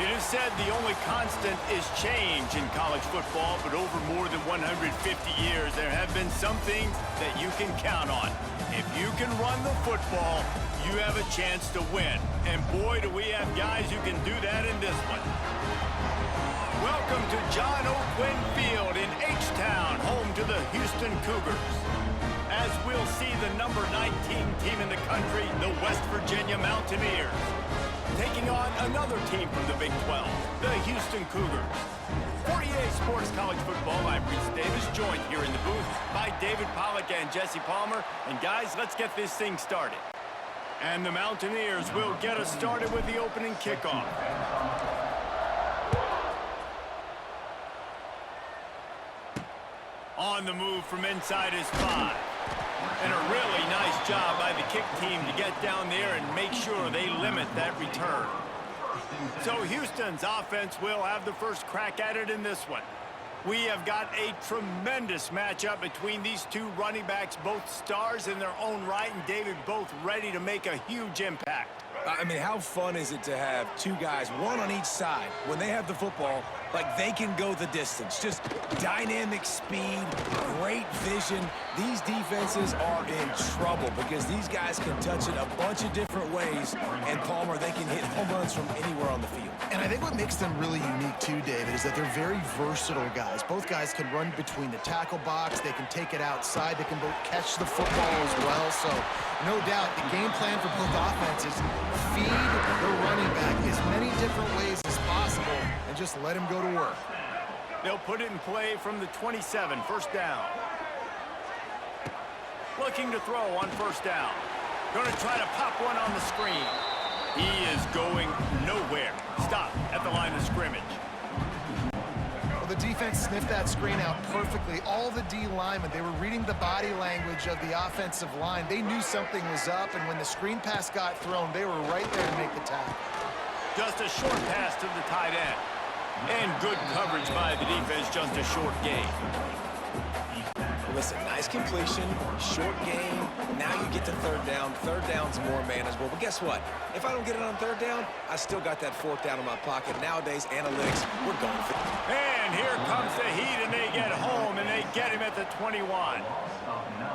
It is said the only constant is change in college football, but over more than 150 years, there have been some things that you can count on. If you can run the football, you have a chance to win. And boy, do we have guys who can do that in this one. Welcome to John O. Quinn Field in H-Town, home to the Houston Cougars. As we'll see the number 19 team in the country, the West Virginia Mountaineers, taking on another team from the Big 12, the Houston Cougars. For EA Sports College Football, I'm Reese Davis, joined here in the booth by David Pollack and Jesse Palmer. And guys, let's get this thing started. And the Mountaineers will get us started with the opening kickoff. On the move from inside is 5. And a really nice job by the kick team to get down there and make sure they limit that return. So Houston's offense will have the first crack at it in this one. We have got a tremendous matchup between these two running backs, both stars in their own right, and David, both ready to make a huge impact. I mean, how fun is it to have two guys, one on each side, when they have the football, like they can go the distance. Just dynamic speed, great vision. These defenses are in trouble because these guys can touch it a bunch of different ways, and Palmer, they can hit home runs from anywhere on the field. And I think what makes them really unique too, David, is that they're very versatile guys. Both guys can run between the tackle box, they can take it outside, they can both catch the football as well. So no doubt the game plan for both offenses, feed the running back as many different ways as possible and just let him go to work. They'll put it in play from the 27, first down. Looking to throw on first down. Going to try to pop one on the screen. He is going nowhere. Stop at the line of scrimmage. Well, the defense sniffed that screen out perfectly. All the D linemen, they were reading the body language of the offensive line. They knew something was up, and when the screen pass got thrown, they were right there to make the tackle. Just a short pass to the tight end. And good coverage by the defense, just a short gain. Listen, nice completion, short gain. Now you get to third down. Third down's more manageable. But guess what? If I don't get it on third down, I still got that fourth down in my pocket. Nowadays, analytics, we're going for it. And here comes the heat, and they get home, and they get him at the 21.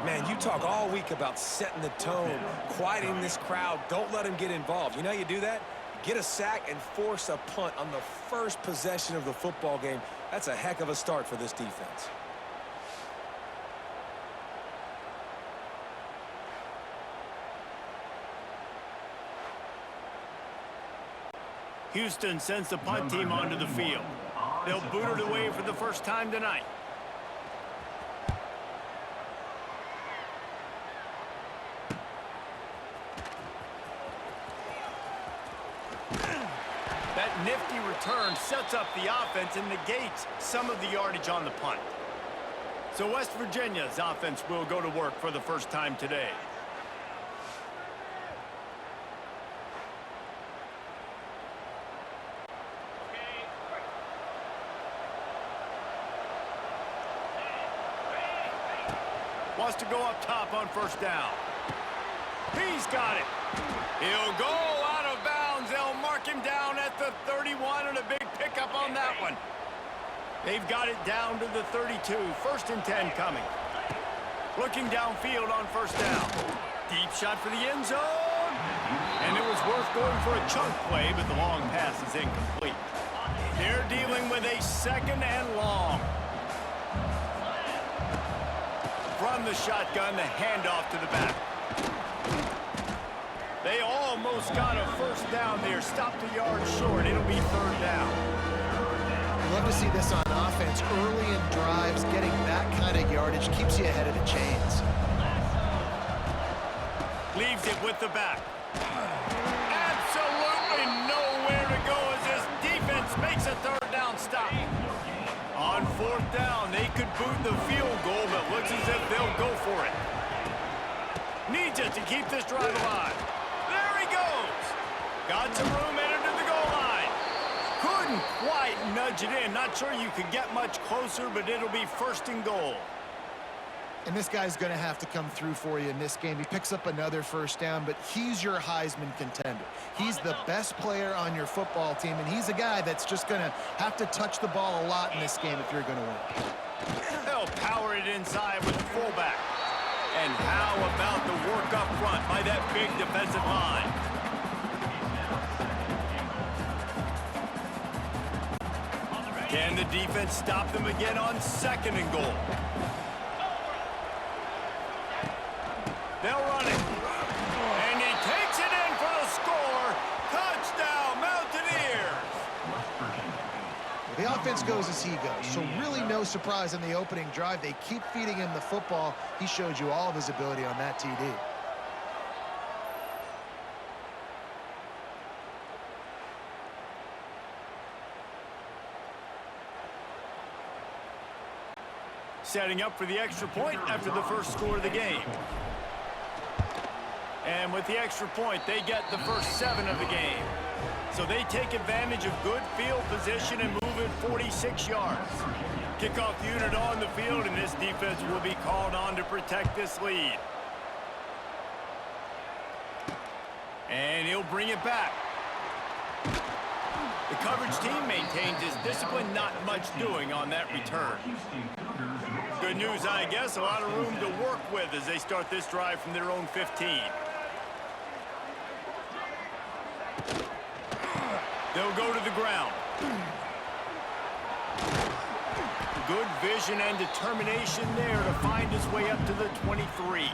Man, you talk all week about setting the tone, quieting this crowd. Don't let them get involved. You know how you do that? Get a sack and force a punt on the first possession of the football game. That's a heck of a start for this defense. Houston sends the punt team onto the field. They'll boot it away for the first time tonight. That nifty return sets up the offense and negates some of the yardage on the punt. So West Virginia's offense will go to work for the first time today. Wants to go up top on first down. He's got it. He'll go out of bounds. They'll mark him down at the 31, and a big pickup on that one. They've got it down to the 32. First and 10 coming. Looking downfield on first down. Deep shot for the end zone. And it was worth going for a chunk play, but the long pass is incomplete. They're dealing with a second and long. From the shotgun, the handoff to the back. They almost got a first down there. Stopped a yard short. It'll be third down. I love to see this on offense. Early in drives, getting that kind of yardage keeps you ahead of the chains. Leaves it with the back. Absolutely nowhere to go as this defense makes a third down stop. On fourth down, they could boot the field goal, but looks as if they'll go for it. Needs it to keep this drive alive. There he goes. Got some room headed to the goal line. Couldn't quite nudge it in. Not sure you could get much closer, but it'll be first and goal. And this guy's going to have to come through for you in this game. He picks up another first down, but he's your Heisman contender. He's the best player on your football team, and he's a guy that's just going to have to touch the ball a lot in this game if you're going to win. They'll power it inside with the fullback. And how about the work up front by that big defensive line? Can the defense stop them again on 2nd and goal? They'll run it. And he takes it in for the score. Touchdown, Mountaineers. The offense goes as he goes, so really no surprise in the opening drive. They keep feeding him the football. He showed you all of his ability on that TD. Setting up for the extra point after the first score of the game. And with the extra point, they get the first 7 of the game. So they take advantage of good field position and move it 46 yards. Kickoff unit on the field, and this defense will be called on to protect this lead. And he'll bring it back. The coverage team maintains his discipline, not much doing on that return. Good news, I guess, a lot of room to work with as they start this drive from their own 15. They'll go to the ground. Good vision and determination there to find his way up to the 23.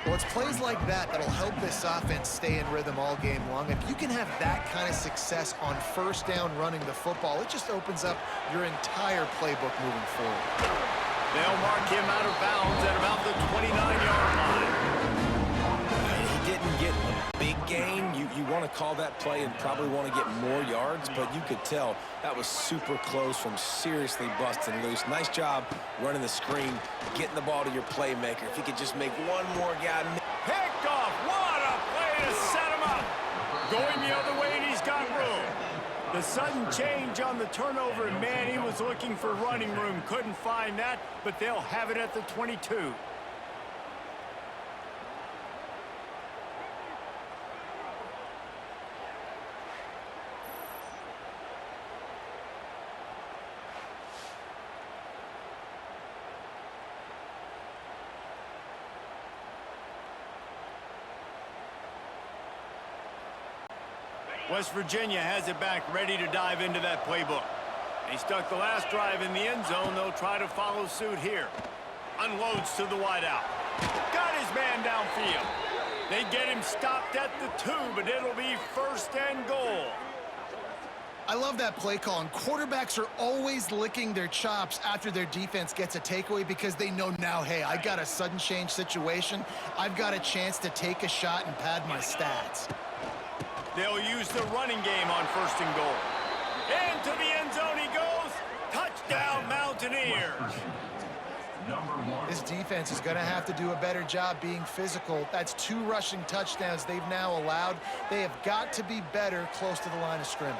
Well, it's plays like that that'll help this offense stay in rhythm all game long. If you can have that kind of success on first down running the football, it just opens up your entire playbook moving forward. They'll mark him out of bounds at about the 29-yard line. He didn't get a big gain. You want to call that play and probably want to get more yards, but you could tell that was super close from seriously busting loose. Nice job running the screen, getting the ball to your playmaker. If he could just make one more guy. Picked off. What a play to set him up. Going the other way, and he's got room. The sudden change on the turnover, and man, he was looking for running room. Couldn't find that, but they'll have it at the 22. West Virginia has it back, ready to dive into that playbook. He stuck the last drive in the end zone. They'll try to follow suit here. Unloads to the wideout. Got his man downfield. They get him stopped at the 2, but it'll be 1st and goal. I love that play call, and quarterbacks are always licking their chops after their defense gets a takeaway because they know now, hey, I got a sudden change situation. I've got a chance to take a shot and pad my stats. They'll use the running game on 1st and goal. Into the end zone he goes. Touchdown, Mountaineers. This defense is going to have to do a better job being physical. That's 2 rushing touchdowns they've now allowed. They have got to be better close to the line of scrimmage.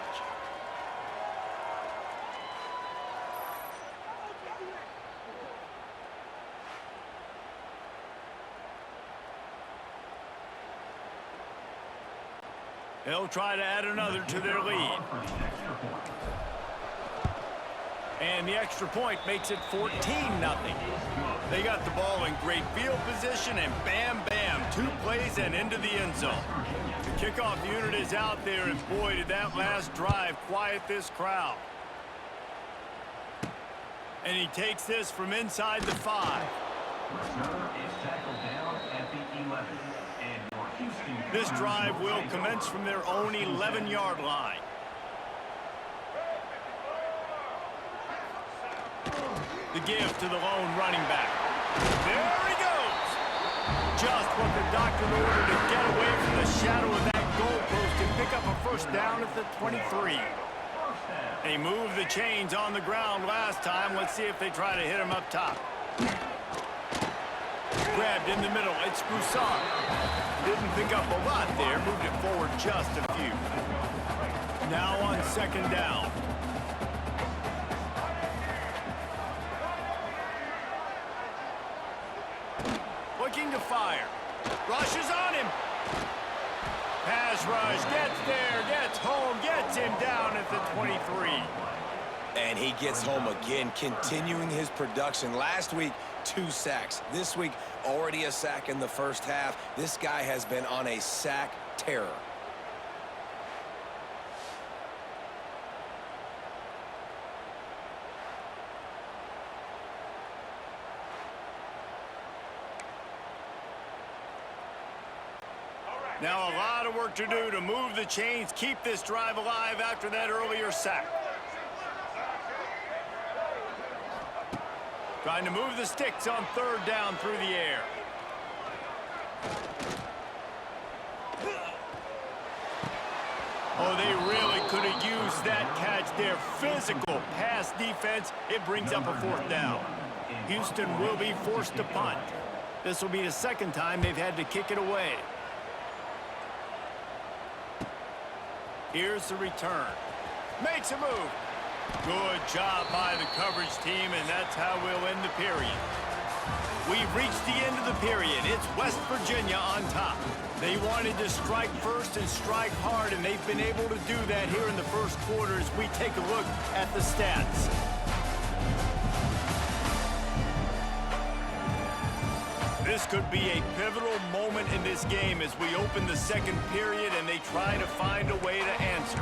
They'll try to add another to their lead. And the extra point makes it 14-0. They got the ball in great field position, and bam, bam, 2 plays and into the end zone. The kickoff unit is out there, and boy, did that last drive quiet this crowd. And he takes this from inside the 5. This drive will commence from their own 11-yard line. The give to the lone running back. There he goes. Just what the doctor ordered to get away from the shadow of that goalpost and pick up a 1st down at the 23. They moved the chains on the ground last time. Let's see if they try to hit him up top. Grabbed in the middle. It's Broussard. Didn't pick up a lot there. Moved it forward just a few. Now on 2nd down. Rushes on him. Pass rush, gets there, gets home, gets him down at the 23. And he gets home again, continuing his production. Last week, 2 sacks. This week, already a sack in the first half. This guy has been on a sack terror. Now a lot of work to do to move the chains, keep this drive alive after that earlier sack. Trying to move the sticks on 3rd down through the air. Oh, they really could have used that catch there. Physical pass defense. It brings up a 4th down. Houston will be forced to punt. This will be the 2nd time they've had to kick it away. Here's the return. Makes a move. Good job by the coverage team, and that's how we'll end the period. We've reached the end of the period. It's West Virginia on top. They wanted to strike first and strike hard, and they've been able to do that here in the first quarter as we take a look at the stats. This could be a pivotal moment in this game as we open the 2nd period and they try to find a way to answer.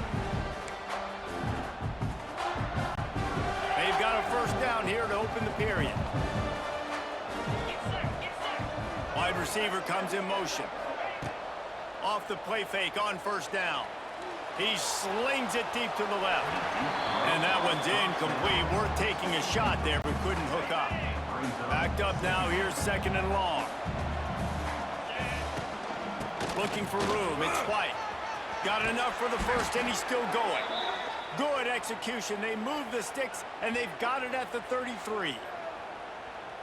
They've got a 1st down here to open the period. Wide receiver comes in motion. Off the play fake on 1st down. He slings it deep to the left. And that one's incomplete. Worth taking a shot there, but couldn't hook up. Backed up now, here's 2nd and long. Looking for room, it's White. Got enough for the 1st, and he's still going. Good execution. They move the sticks, and they've got it at the 33.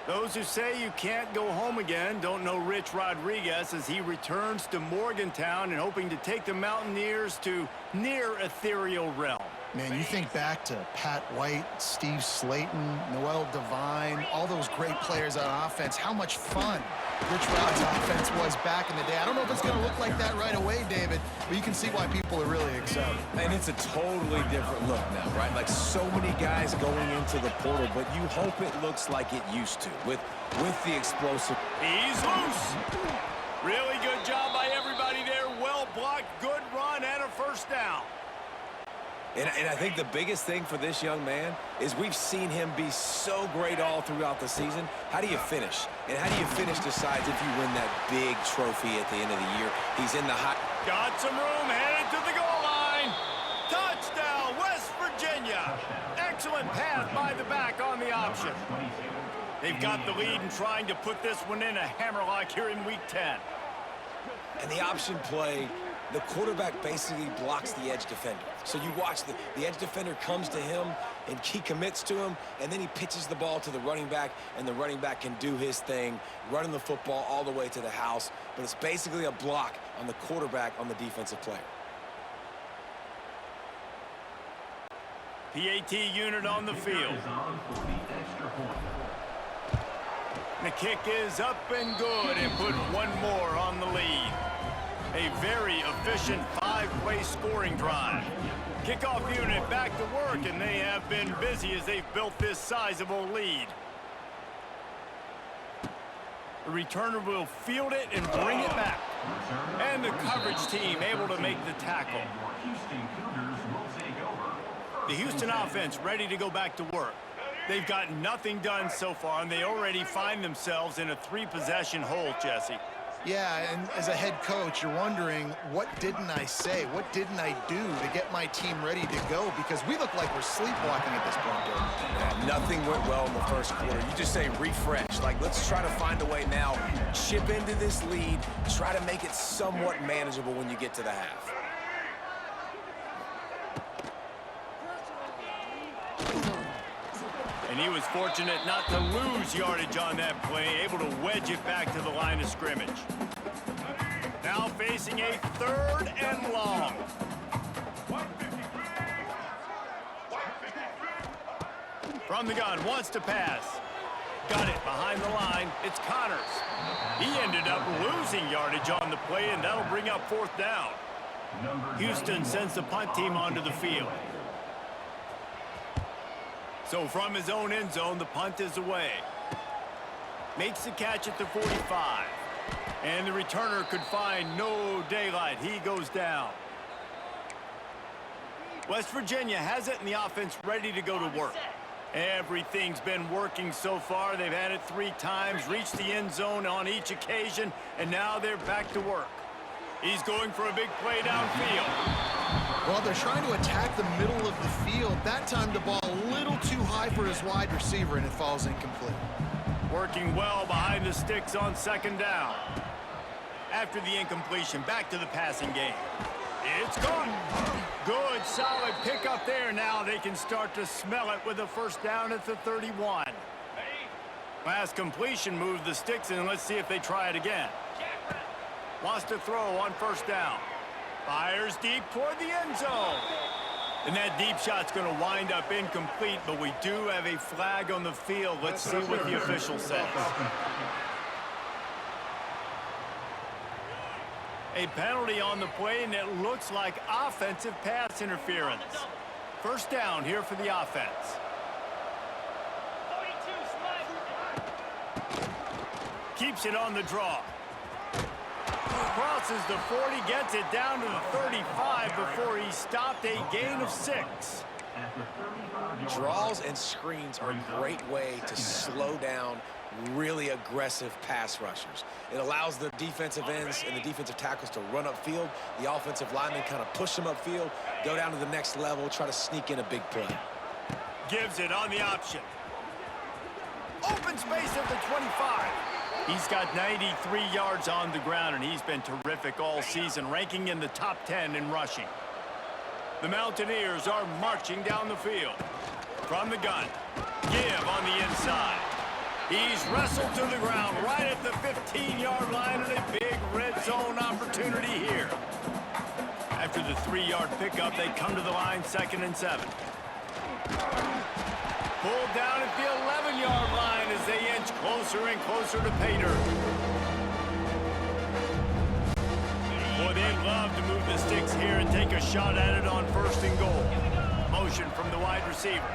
Those who say you can't go home again don't know Rich Rodriguez as he returns to Morgantown and hoping to take the Mountaineers to near ethereal realm. Man, you think back to Pat White, Steve Slayton, Noel Devine, all those great players on offense. How much fun Rich Rod's offense was back in the day. I don't know if it's going to look like that right away, David, but you can see why people are really excited. And it's a totally different look now, right? Like so many guys going into the portal, but you hope it looks like it used to with the explosive. He's loose. Really good job by everybody there. Well blocked, good run, and a 1st down. And I think the biggest thing for this young man is we've seen him be so great all throughout the season. How do you finish? And how do you finish decides if you win that big trophy at the end of the year. He's in the hot. Got some room, headed to the goal line. Touchdown, West Virginia. Excellent pass by the back on the option. They've got the lead and trying to put this one in a hammerlock here in week 10. And the option play, the quarterback basically blocks the edge defender. So you watch the edge defender comes to him, and he commits to him, and then he pitches the ball to the running back, and the running back can do his thing, running the football all the way to the house. But it's basically a block on the quarterback on the defensive player. PAT unit on the field. The kick is up and good and put one more on the lead. A very efficient 5-play scoring drive. Kickoff unit back to work, and they have been busy as they've built this sizable lead. The returner will field it and bring it back. And the coverage team able to make the tackle. The Houston offense ready to go back to work. They've got nothing done so far, and they already find themselves in a 3-possession hole, Jesse. Yeah, and as a head coach, you're wondering, what didn't I say? What didn't I do to get my team ready to go? Because we look like we're sleepwalking at this point, Dave. Yeah, nothing went well in the first quarter. You just say refresh. Like, let's try to find a way now. Chip into this lead. Try to make it somewhat manageable when you get to the half. And he was fortunate not to lose yardage on that play, able to wedge it back to the line of scrimmage. Now facing a 3rd and long. From the gun, wants to pass. Got it behind the line. It's Connors. He ended up losing yardage on the play, and that'll bring up 4th down. Houston sends the punt team onto the field. So from his own end zone, the punt is away. Makes the catch at the 45. And the returner could find no daylight. He goes down. West Virginia has it, and the offense ready to go to work. Everything's been working so far. They've had it 3 times, reached the end zone on each occasion, and now they're back to work. He's going for a big play downfield. Well, they're trying to attack the middle of the field. That time the ball a little too high for his wide receiver, and it falls incomplete. Working well behind the sticks on 2nd down. After the incompletion, back to the passing game. It's gone. Good, solid pickup there. Now they can start to smell it with a 1st down at the 31. Last completion moved the sticks, and let's see if they try it again. Wants to throw on 1st down. Fires deep toward the end zone. And that deep shot's going to wind up incomplete, but we do have a flag on the field. Let's see what the official says. A penalty on the play, and it looks like offensive pass interference. 1st down here for the offense. Keeps it on the draw. Crosses the 40, gets it down to the 35 before he stopped, a gain of 6. Draws and screens are a great way to slow down really aggressive pass rushers. It allows the defensive ends and the defensive tackles to run upfield. The offensive linemen kind of push them upfield, go down to the next level, try to sneak in a big play. Gives it on the option. Open space at the 25. He's got 93 yards on the ground, and he's been terrific all season, ranking in the top 10 in rushing. The Mountaineers are marching down the field. From the gun, give on the inside. He's wrestled to the ground right at the 15-yard line, and a big red zone opportunity here. After the 3-yard pickup, they come to the line, 2nd and 7. Pulled down at the 11-yard line as they inch closer and closer to pay dirt. Boy, they'd love to move the sticks here and take a shot at it on 1st and goal. Motion from the wide receiver.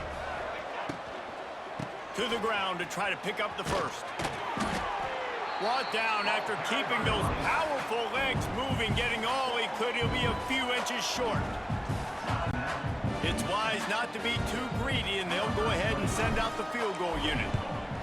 To the ground to try to pick up the 1st. Brought down after keeping those powerful legs moving, getting all he could. He'll be a few inches short. It's wise not to be too greedy, and they'll go ahead and send out the field goal unit.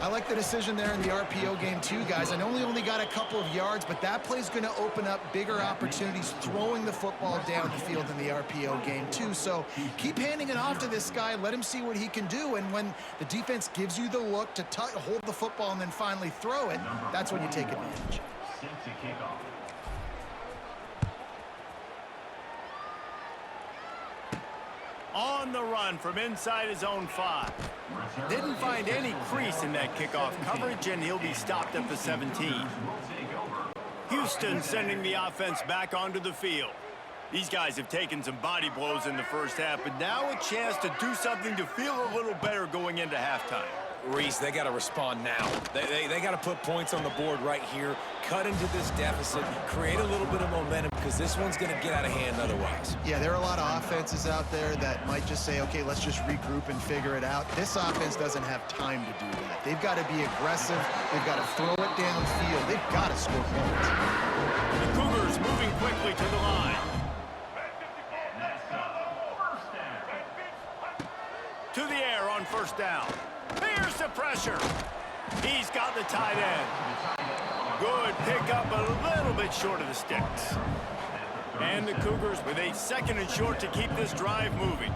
I like the decision there in the RPO game too, guys. I know he only got a couple of yards, but that play's going to open up bigger opportunities throwing the football down the field in the RPO game too. So keep handing it off to this guy. Let him see what he can do. And when the defense gives you the look to hold the football and then finally throw it, that's when you take advantage. On the run from inside his own 5. Didn't find any crease in that kickoff coverage, and he'll be stopped at the 17. Houston sending the offense back onto the field. These guys have taken some body blows in the 1st half, but now a chance to do something to feel a little better going into halftime. Reese, they got to respond now. They got to put points on the board right here, cut into this deficit, create a little bit of momentum, because this one's going to get out of hand otherwise. Yeah, there are a lot of offenses out there that might just say, okay, let's just regroup and figure it out. This offense doesn't have time to do that. They've got to be aggressive. They've got to throw it downfield. They've got to score points. The Cougars moving quickly to the line. To the air on 1st down. Here's the pressure. He's got the tight end. Good pickup, but a little bit short of the sticks. And the Cougars with a 2nd and short to keep this drive moving.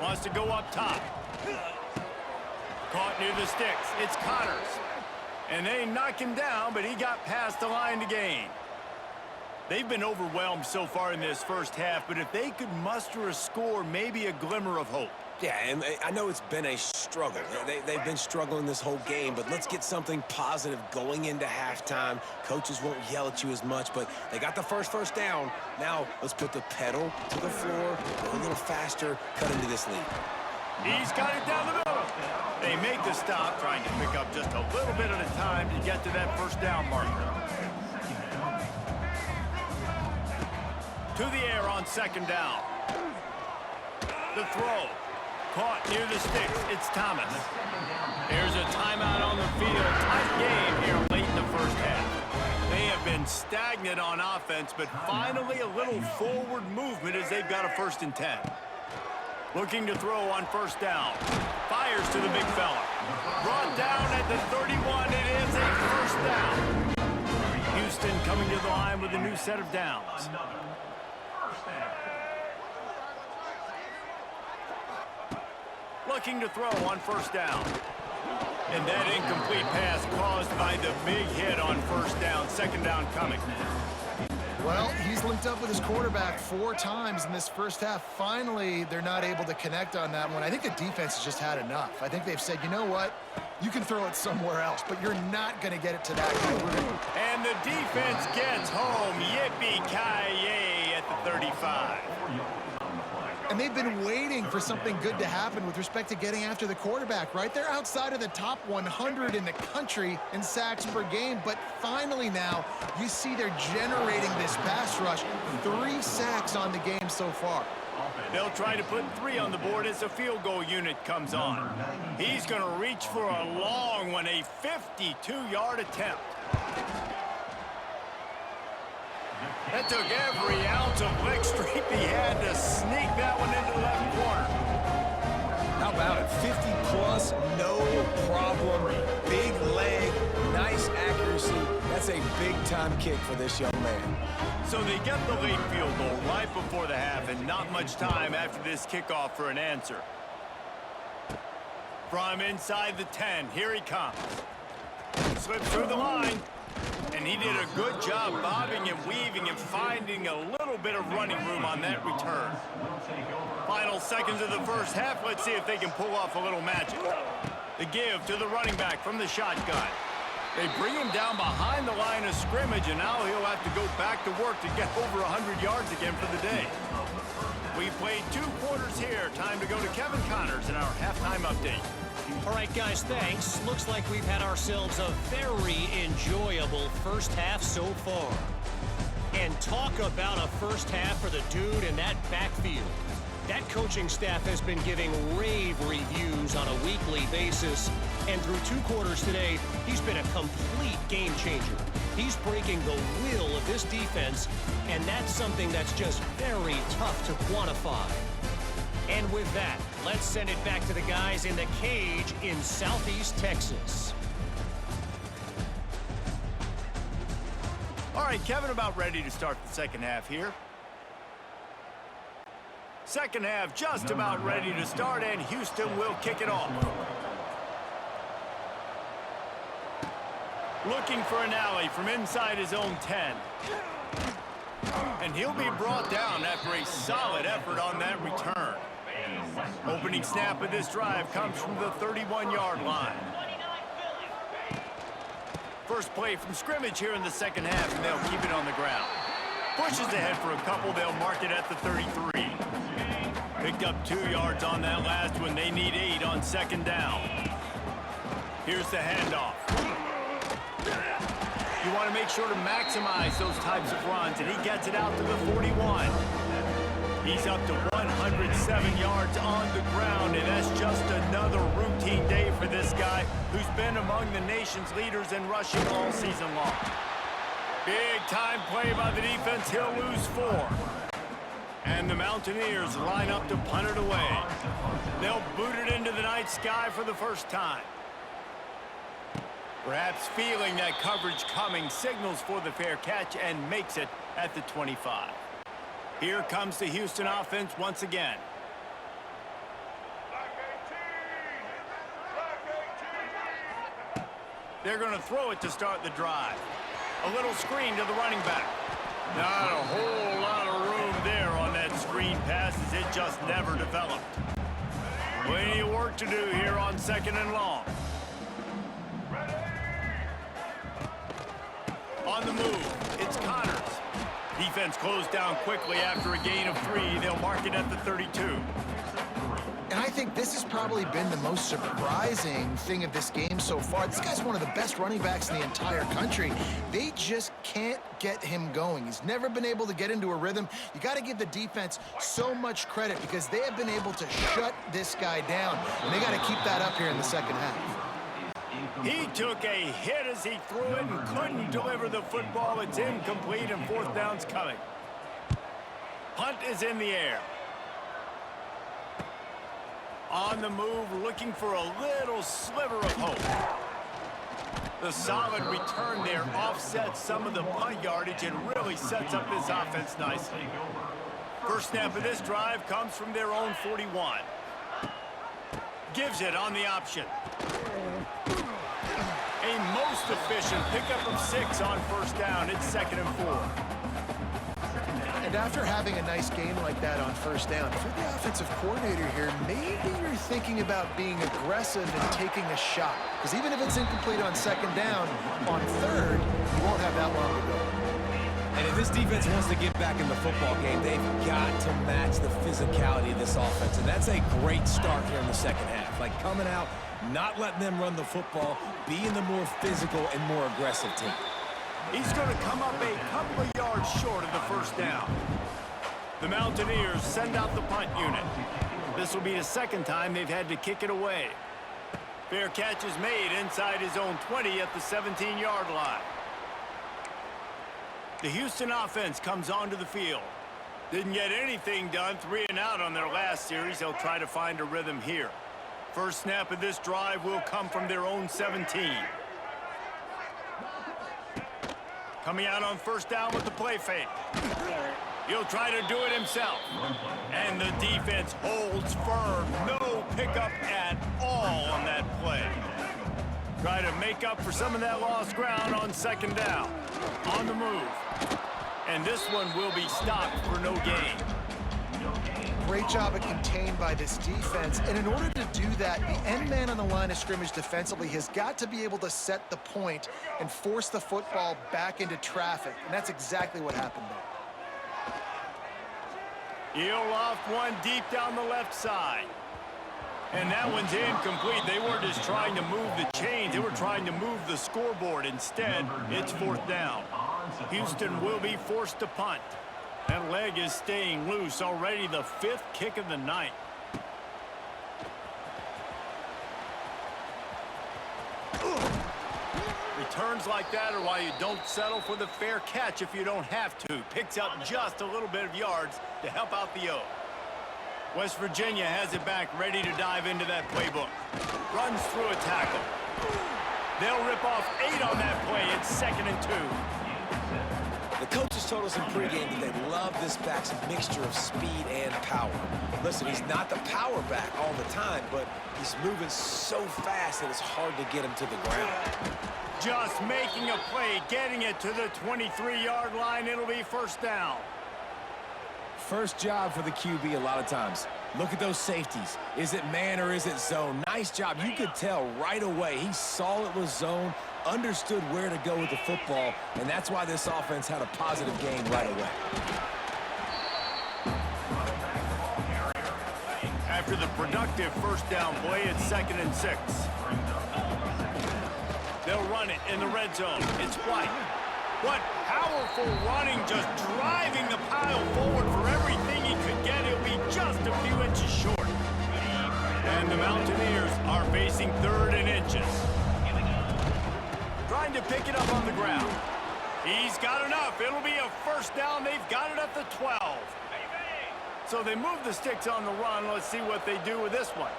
Wants to go up top. Caught near the sticks. It's Connors. And they knock him down, but he got past the line to gain. They've been overwhelmed so far in this 1st half, but if they could muster a score, maybe a glimmer of hope. Yeah, and I know it's been a struggle. They've been struggling this whole game, but let's get something positive going into halftime. Coaches won't yell at you as much, but they got the first down. Now let's put the pedal to the floor, go a little faster, cut into this lead. He's got it down the middle. They make the stop, trying to pick up just a little bit at a time to get to that first down marker. To the air on second down. The throw. Caught near the sticks. It's Thomas. There's a timeout on the field. Tight game here late in the first half. They have been stagnant on offense, but finally a little forward movement as they've got a 1st and 10. Looking to throw on first down. Fires to the big fella. Brought down at the 31. It is a first down. Houston coming to the line with a new set of downs. Looking to throw on first down. And that incomplete pass caused by the big hit on first down. Second down coming. Well, he's linked up with his quarterback 4 times in this first half. Finally, they're not able to connect on that one. I think the defense has just had enough. I think they've said, you know what? You can throw it somewhere else, but you're not going to get it to that guy. And the defense gets home. Yippee-ki-yay at the 35. And they've been waiting for something good to happen with respect to getting after the quarterback, right? They're outside of the top 100 in the country in sacks per game, but finally now you see they're generating this pass rush. 3 sacks on the game so far. They'll try to put 3 on the board as the field goal unit comes on. He's going to reach for a long one, a 52-yard attempt. That took every ounce of leg strength he had to sneak that one into the left corner. How about it? 50-plus, no problem. Big leg, nice accuracy. That's a big-time kick for this young man. So they get the late field goal right before the half, and not much time after this kickoff for an answer. From inside the 10, here he comes. Slips through the line. And he did a good job bobbing and weaving and finding a little bit of running room on that return. Final seconds of the first half. Let's see if they can pull off a little magic. The give to the running back from the shotgun. They bring him down behind the line of scrimmage, and now he'll have to go back to work to get over 100 yards again for the day. We've played 2 quarters here. Time to go to Kevin Connors in our halftime update. All right, guys, thanks. Looks like we've had ourselves a very enjoyable first half so far. And talk about a first half for the dude in that backfield. That coaching staff has been giving rave reviews on a weekly basis. And through 2 quarters today, he's been a complete game changer. He's breaking the will of this defense, and that's something that's just very tough to quantify. And with that, let's send it back to the guys in the cage in Southeast Texas. All right, Kevin, about ready to start the second half here. Second half just about ready to start, and Houston will kick it off. Looking for an alley from inside his own 10. And he'll be brought down after a solid effort on that return. Opening snap of this drive comes from the 31-yard line. First play from scrimmage here in the second half, and they'll keep it on the ground. Pushes ahead for a couple. They'll mark it at the 33. Picked up 2 yards on that last one. They need 8 on second down. Here's the handoff. You want to make sure to maximize those types of runs, and he gets it out to the 41. He's up to 107 yards on the ground, and that's just another routine day for this guy who's been among the nation's leaders in rushing all season long. Big-time play by the defense. He'll lose 4. And the Mountaineers line up to punt it away. They'll boot it into the night sky for the first time. Perhaps feeling that coverage coming, signals for the fair catch and makes it at the 25. Here comes the Houston offense once again. They're going to throw it to start the drive. A little screen to the running back. Not a whole lot of room there on that screen pass, as it just never developed. Plenty of work to do here on second and long. On the move, it's Connors. Defense closed down quickly after a gain of 3. They'll mark it at the 32. And I I think this has probably been the most surprising thing of this game so far. This guy's one of the best running backs in the entire country. They just can't get him going. He's never been able to get into a rhythm. You got to give the defense so much credit because they have been able to shut this guy down, and they got to keep that up here in the second half. He took a hit as he threw it and couldn't deliver the football. It's incomplete, and fourth down's coming. Punt is in the air. On the move, looking for a little sliver of hope. The solid return there offsets some of the punt yardage and really sets up this offense nicely. First snap of this drive comes from their own 41. Gives it on the option. A most efficient pickup of 6 on first down. It's 2nd and 4. And after having a nice game like that on first down, if you're the offensive coordinator here, maybe you're thinking about being aggressive and taking a shot. Because even if it's incomplete on 2nd down, on 3rd, you won't have that long to go. And if this defense wants to get back in the football game, they've got to match the physicality of this offense. And that's a great start here in the second half. Like coming out, not letting them run the football, being the more physical and more aggressive team. He's going to come up a couple of yards short of the first down. The Mountaineers send out the punt unit. This will be the second time they've had to kick it away. Fair catch is made inside his own 20 at the 17-yard line. The Houston offense comes onto the field. Didn't get anything done, 3 and out on their last series. They'll try to find a rhythm here. First snap of this drive will come from their own 17. Coming out on first down with the play fake. He'll try to do it himself. And the defense holds firm. No pickup at all on that play. Try to make up for some of that lost ground on 2nd down. On the move. And this one will be stopped for no gain. Great job at contained by this defense. And in order to do that, the end man on the line of scrimmage defensively has got to be able to set the point and force the football back into traffic. And that's exactly what happened there. He'll loft one deep down the left side. And that one's incomplete. They weren't just trying to move the chains. They were trying to move the scoreboard. Instead, it's 4th down. Houston will be forced to punt. That leg is staying loose. Already the 5th kick of the night. Returns like that are why you don't settle for the fair catch if you don't have to. Picks up just a little bit of yards to help out the O. West Virginia has it back, ready to dive into that playbook. Runs through a tackle. They'll rip off 8 on that play. It's 2nd and 2. The coaches told us in pregame that they love this back's mixture of speed and power. Listen, he's not the power back all the time, but he's moving so fast that it's hard to get him to the ground. Just making a play, getting it to the 23-yard line. It'll be first down. First job for the QB a lot of times. Look at those safeties. Is it man or is it zone? Nice job. You could tell right away. He saw it was zone, understood where to go with the football, and that's why this offense had a positive game right away. After the productive first down play, it's 2nd and 6. They'll run it in the red zone. It's White. What powerful running, just driving the pile forward for everything he could get. He'll be just a few inches short. And the Mountaineers are facing 3rd and inches. Trying to pick it up on the ground. He's got enough. It'll be a first down. They've got it at the 12. So they move the sticks on the run. Let's see what they do with this one.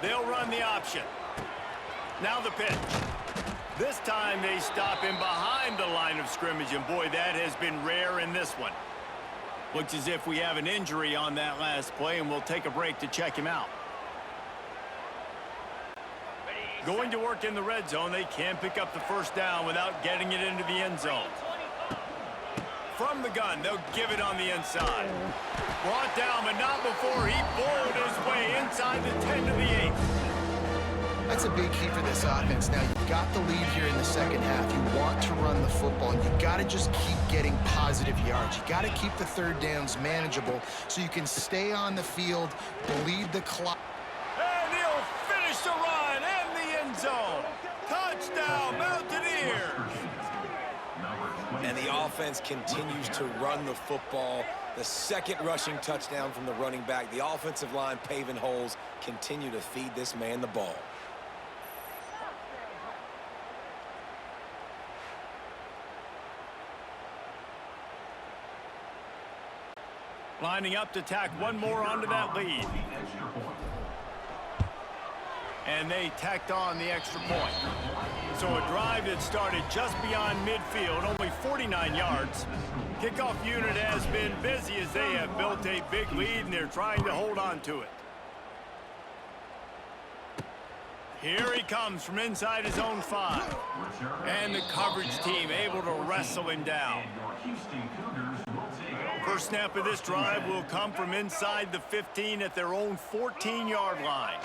They'll run the option. Now the pitch. This time they stop him behind the line of scrimmage, and boy, that has been rare in this one. Looks as if we have an injury on that last play, and we'll take a break to check him out. Going to work in the red zone, they can't pick up the first down without getting it into the end zone. From the gun, they'll give it on the inside. Brought down, but not before he boiled his way inside the 10 to the 8. That's a big key for this offense. Now, you've got the lead here in the second half. You want to run the football, and you've got got to just keep getting positive yards. You got to keep the third downs manageable so you can stay on the field, bleed the clock. And he'll finish the run in the end zone. Touchdown, Mountaineers. And the offense continues to run the football. The second rushing touchdown from the running back. The offensive line paving holes, continue to feed this man the ball. Lining up to tack one more onto that lead. And they tacked on the extra point. So a drive that started just beyond midfield, only 49 yards. Kickoff unit has been busy as they have built a big lead, and they're trying to hold on to it. Here he comes from inside his own 5. And the coverage team able to wrestle him down. First snap of this drive will come from inside the 15 at their own 14-yard line.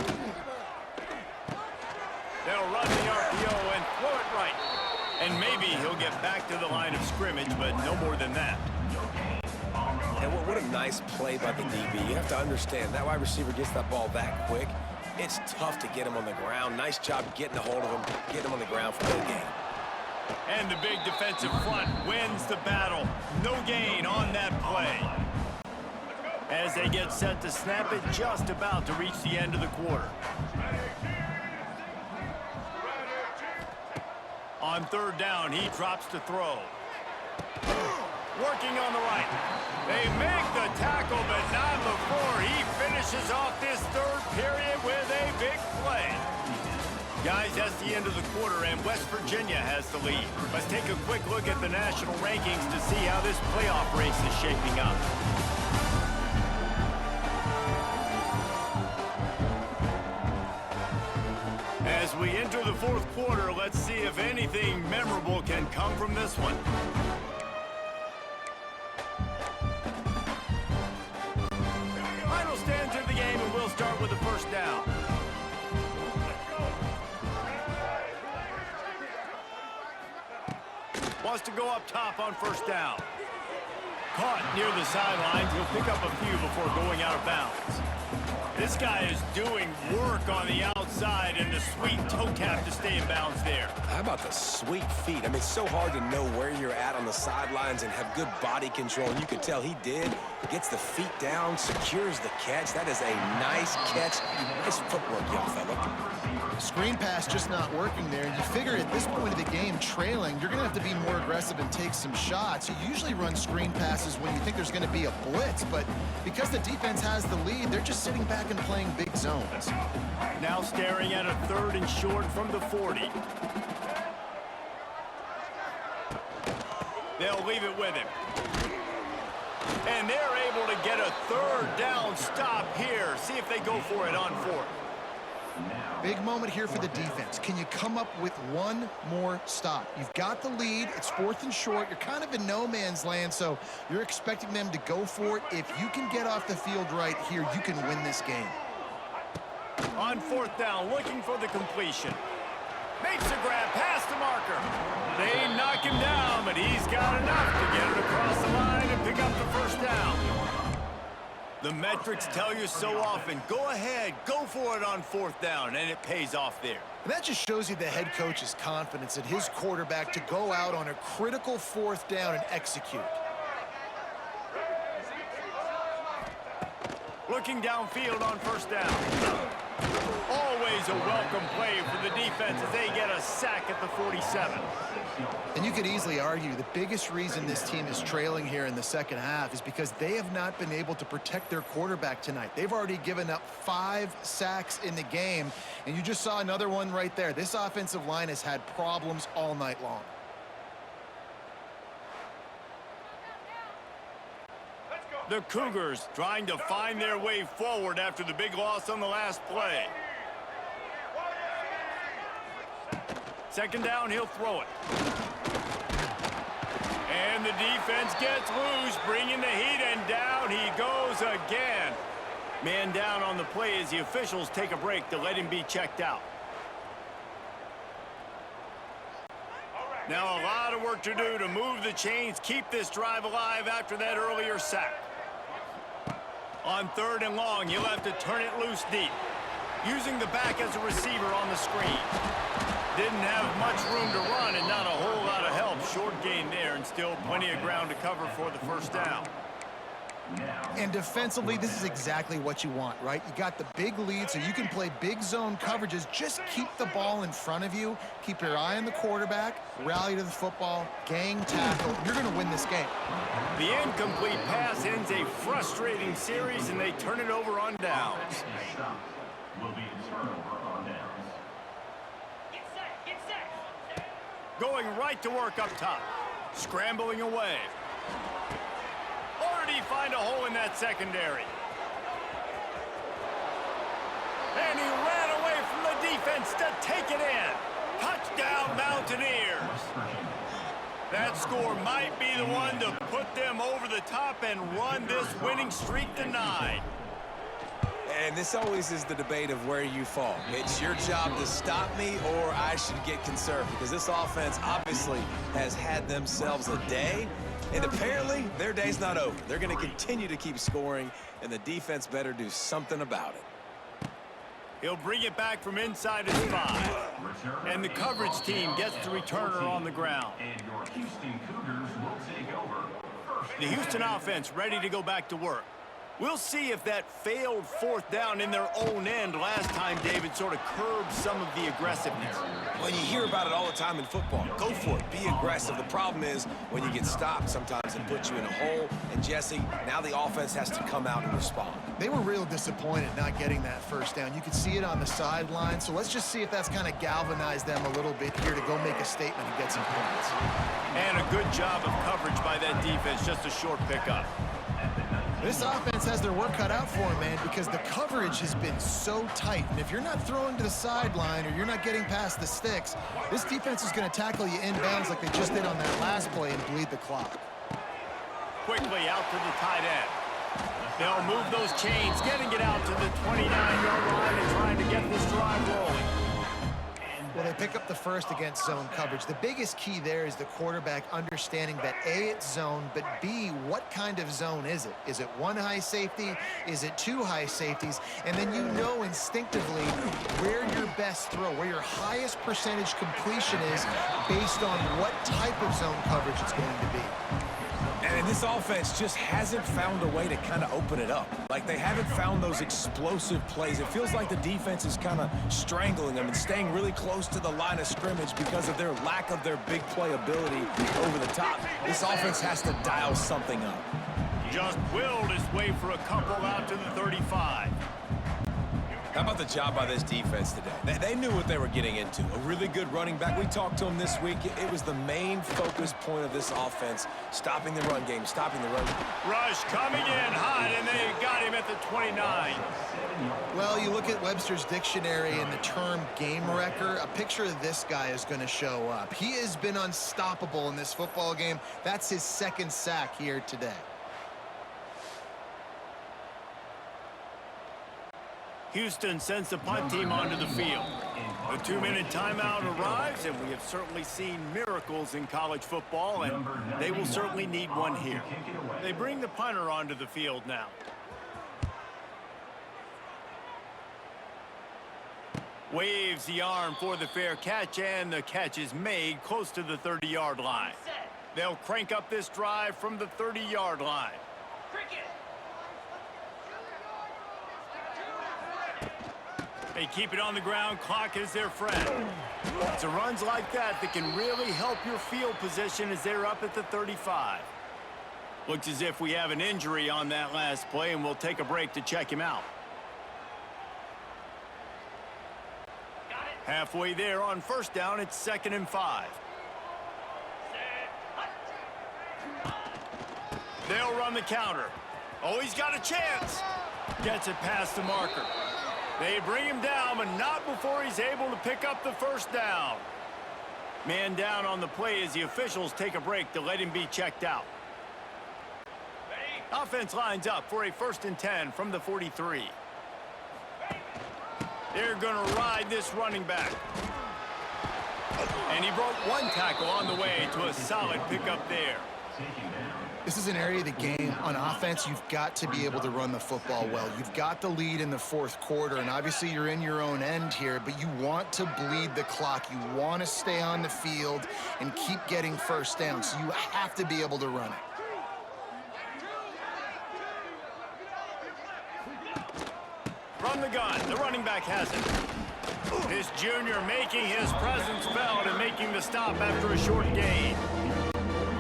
They'll run the RPO and throw it right. And maybe he'll get back to the line of scrimmage, but no more than that. And what a nice play by the DB. You have to understand, that wide receiver gets that ball that quick. It's tough to get him on the ground. Nice job getting a hold of him, getting him on the ground for the game. And the big defensive front wins the battle. No gain on that play. As they get set to snap it, just about to reach the end of the quarter. On third down, he drops to throw. Working on the right. They make the tackle, but not before he finishes off this third period with a big play. Guys, that's the end of the quarter, and West Virginia has the lead. Let's take a quick look at the national rankings to see how this playoff race is shaping up. As we enter the fourth quarter, let's see if anything memorable can come from this one. Final stands of the game, and we'll start with the first down. Wants to go up top on first down. Caught near the sidelines. He'll pick up a few before going out of bounds. This guy is doing work on the outside, and the sweet toe tap to stay in bounds there. How about the sweet feet? I mean, it's so hard to know where you're at on the sidelines and have good body control. And you could tell he did. Gets the feet down, secures the catch. That is a nice catch. Nice footwork, young fella. Screen pass just not working there. And you figure at this point of the game, trailing, you're going to have to be more aggressive and take some shots. You usually run screen passes when you think there's going to be a blitz, but because the defense has the lead, they're just sitting back and playing big zones. Now staring at a third and short from the 40. They'll leave it with him. And they're able to get a third down stop here. See if they go for it on fourth. Big moment here for the defense. Can you come up with one more stop? You've got the lead. It's fourth and short. You're kind of in no man's land, so you're expecting them to go for it. If you can get off the field right here, you can win this game. On fourth down, looking for the completion. Makes a grab past the marker. They knock him down, but he's got enough to get it across the line and pick up the first down. The metrics tell you so often, go ahead, go for it on fourth down, and it pays off there. And that just shows you the head coach's confidence in his quarterback to go out on a critical fourth down and execute. Looking downfield on first down. Always a welcome play for the defense as they get a sack at the 47. And you could easily argue the biggest reason this team is trailing here in the second half is because they have not been able to protect their quarterback tonight. They've already given up 5 sacks in the game, and you just saw another one right there. This offensive line has had problems all night long. The Cougars trying to find their way forward after the big loss on the last play. Second down, he'll throw it. And the defense gets loose, bringing the heat, and down he goes again. Man down on the play as the officials take a break to let him be checked out. Now a lot of work to do to move the chains, keep this drive alive after that earlier sack. On 3rd and long, you'll have to turn it loose deep. Using the back as a receiver on the screen. Didn't have much room to run and not a whole lot of help. Short gain there and still plenty of ground to cover for the first down. And defensively, this is exactly what you want, right? You got the big lead, so you can play big zone coverages. Just keep the ball in front of you. Keep your eye on the quarterback. Rally to the football. Gang tackle. You're going to win this game. The incomplete pass ends a frustrating series, and they turn it over on downs. Going right to work up top. Scrambling away. Or did he find a hole in that secondary? And he ran away from the defense to take it in. Touchdown, Mountaineers. That score might be the one to put them over the top and run this winning streak to 9. And this always is the debate of where you fall. It's your job to stop me or I should get conserved, because this offense obviously has had themselves a day, and apparently their day's not over. They're going to continue to keep scoring, and the defense better do something about it. He'll bring it back from inside his 5. And the coverage team gets the returner on the ground. And your Houston Cougars will take over. The Houston offense ready to go back to work. We'll see if that failed 4th down in their own end last time, David, sort of curbed some of the aggressiveness. Well, you hear about it all the time in football. Go for it. Be aggressive. The problem is when you get stopped, sometimes it puts you in a hole. And, Jesse, now the offense has to come out and respond. They were real disappointed not getting that first down. You could see it on the sideline. So let's just see if that's kind of galvanized them a little bit here to go make a statement and get some points. And a good job of coverage by that defense. Just a short pickup. This offense has their work cut out for them, man, because the coverage has been so tight. And if you're not throwing to the sideline or you're not getting past the sticks, this defense is going to tackle you inbounds like they just did on that last play and bleed the clock. Quickly out to the tight end. They'll move those chains, getting it out to the 29-yard line and trying to get this drive rolling. Well, they pick up the first against zone coverage. The biggest key there is the quarterback understanding that A, it's zone, but B, what kind of zone is it? Is it 1 high safety? Is it 2 high safeties? And then you know instinctively where your best throw, where your highest percentage completion is based on what type of zone coverage it's going to be. And this offense just hasn't found a way to kind of open it up. Like, they haven't found those explosive plays. It feels like the defense is kind of strangling them and staying really close to the line of scrimmage because of their lack of their big play ability over the top. This offense has to dial something up. Just willed his way for a couple out to the 35. How about the job by this defense today? They knew what they were getting into. A really good running back. We talked to him this week. It was the main focus point of this offense, stopping the run game, stopping the run game. Rush coming in hot, and they got him at the 29. Well, you look at Webster's dictionary and the term game wrecker, a picture of this guy is going to show up. He has been unstoppable in this football game. That's his 2nd sack here today. Houston sends the punt team onto the field. A 2-minute timeout arrives, and we have certainly seen miracles in college football, and they will certainly need one here. They bring the punter onto the field now. Waves the arm for the fair catch, and the catch is made close to the 30-yard line. They'll crank up this drive from the 30-yard line. They keep it on the ground. Clock is their friend. It's a runs like that that can really help your field position as they're up at the 35. Looks as if we have an injury on that last play, and we'll take a break to check him out. Halfway there on 1st down, it's 2nd and 5. They'll run the counter. Oh, he's got a chance. Gets it past the marker. They bring him down, but not before he's able to pick up the 1st down. Man down on the play as the officials take a break to let him be checked out. Offense lines up for a 1st and 10 from the 43. They're going to ride this running back. And he broke one tackle on the way to a solid pickup there. This is an area of the game. On offense, you've got to be able to run the football well. You've got the lead in the fourth quarter, and obviously you're in your own end here, but you want to bleed the clock. You want to stay on the field and keep getting first down, so you have to be able to run it. From the gun, the running back has it. This junior making his presence felt and making the stop after a short gain.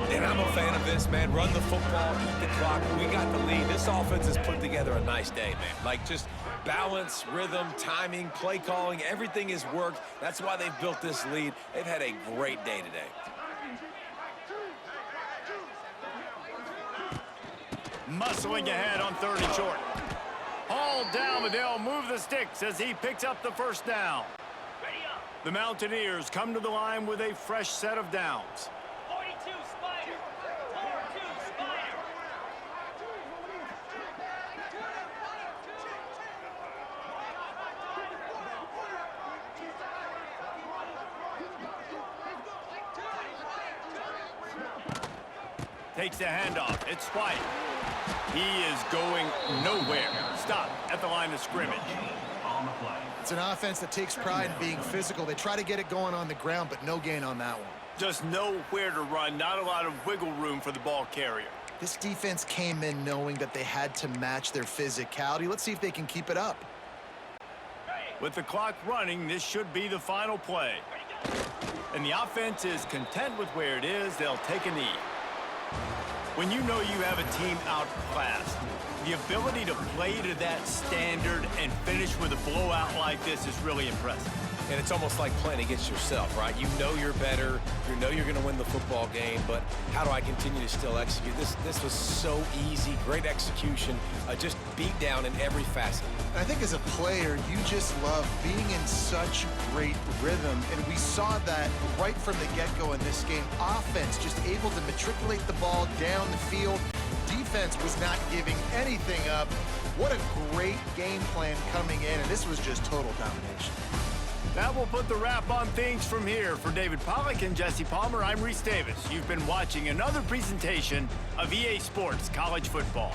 And I'm a fan of this, man. Run the football, eat the clock. We got the lead. This offense has put together a nice day, man. Like, just balance, rhythm, timing, play calling, everything has worked. That's why they've built this lead. They've had a great day today. Muscling ahead on 3rd and short. Hauled down, but they'll move the sticks as he picks up the first down. The Mountaineers come to the line with a fresh set of downs. Takes the handoff. It's Spike. He is going nowhere. Stop at the line of scrimmage. It's an offense that takes pride in being physical. They try to get it going on the ground, but no gain on that one. Just nowhere to run. Not a lot of wiggle room for the ball carrier. This defense came in knowing that they had to match their physicality. Let's see if they can keep it up. With the clock running, this should be the final play. And the offense is content with where it is. They'll take a knee. When you know you have a team outclassed, the ability to play to that standard and finish with a blowout like this is really impressive. And it's almost like playing against yourself, right? You know you're better. You know you're going to win the football game, but how do I continue to still execute? This was so easy. Great execution. Just beat down in every facet. And I think as a player, you just love being in such great rhythm, and we saw that right from the get-go in this game. Offense just able to matriculate the ball down the field. Defense was not giving anything up. What a great game plan coming in, and this was just total domination. That will put the wrap on things from here. For David Pollack and Jesse Palmer, I'm Reese Davis. You've been watching another presentation of EA Sports College Football.